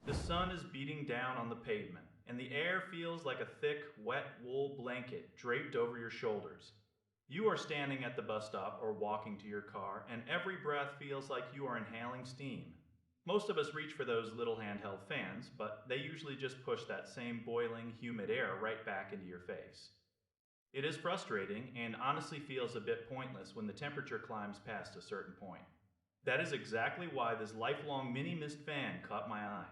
The sun is beating down on the pavement, and the air feels like a thick, wet wool blanket draped over your shoulders. You are standing at the bus stop or walking to your car, and every breath feels like you are inhaling steam. Most of us reach for those little handheld fans, but they usually just push that same boiling, humid air right back into your face. It is frustrating and honestly feels a bit pointless when the temperature climbs past a certain point. That is exactly why this lifelong mini mist fan caught my eye.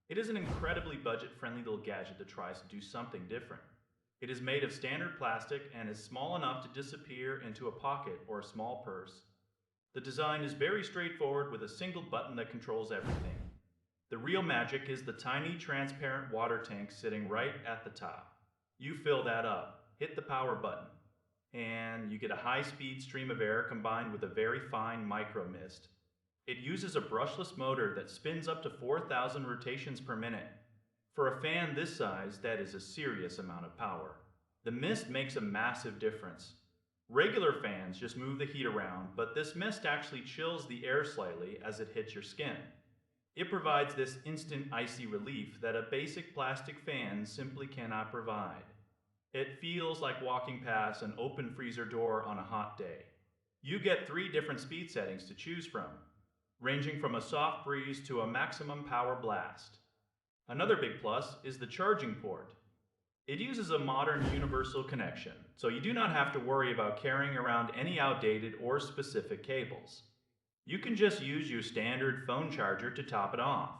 It is an incredibly budget friendly little gadget that tries to do something different. It is made of standard plastic and is small enough to disappear into a pocket or a small purse. The design is very straightforward with a single button that controls everything. The real magic is the tiny transparent water tank sitting right at the top. You fill that up, hit the power button, and you get a high-speed stream of air combined with a very fine micro mist. It uses a brushless motor that spins up to 4,000 rotations per minute. For a fan this size, that is a serious amount of power. The mist makes a massive difference. Regular fans just move the heat around, but this mist actually chills the air slightly as it hits your skin. It provides this instant icy relief that a basic plastic fan simply cannot provide. It feels like walking past an open freezer door on a hot day. You get 3 different speed settings to choose from, ranging from a soft breeze to a maximum power blast. Another big plus is the charging port. It uses a modern universal connection, so you do not have to worry about carrying around any outdated or specific cables. You can just use your standard phone charger to top it off.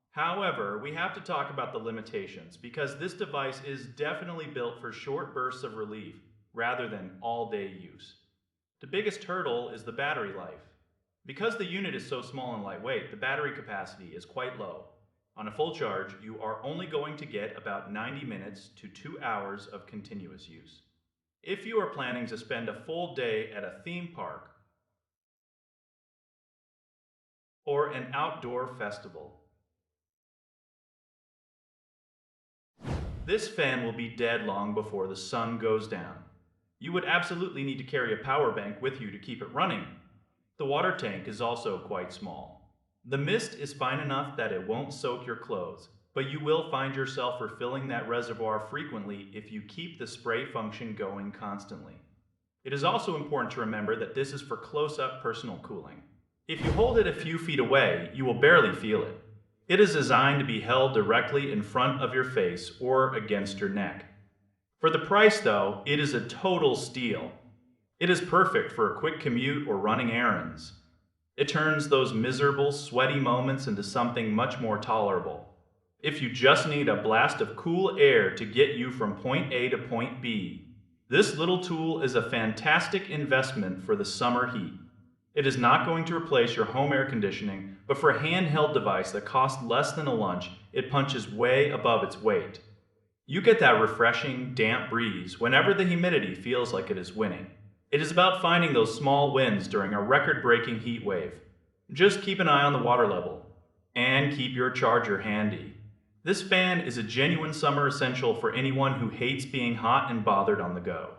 However, we have to talk about the limitations because this device is definitely built for short bursts of relief rather than all-day use. The biggest hurdle is the battery life. Because the unit is so small and lightweight, the battery capacity is quite low. On a full charge, you are only going to get about 90 minutes to 2 hours of continuous use. If you are planning to spend a full day at a theme park or an outdoor festival, this fan will be dead long before the sun goes down. You would absolutely need to carry a power bank with you to keep it running. The water tank is also quite small. The mist is fine enough that it won't soak your clothes, but you will find yourself refilling that reservoir frequently if you keep the spray function going constantly. It is also important to remember that this is for close-up personal cooling. If you hold it a few feet away, you will barely feel it. It is designed to be held directly in front of your face or against your neck. For the price though, it is a total steal. It is perfect for a quick commute or running errands. It turns those miserable, sweaty moments into something much more tolerable. If you just need a blast of cool air to get you from point A to point B, this little tool is a fantastic investment for the summer heat. It is not going to replace your home air conditioning, but for a handheld device that costs less than a lunch, it punches way above its weight. You get that refreshing, damp breeze whenever the humidity feels like it is winning. It is about finding those small wins during a record-breaking heat wave. Just keep an eye on the water level, and keep your charger handy. This fan is a genuine summer essential for anyone who hates being hot and bothered on the go.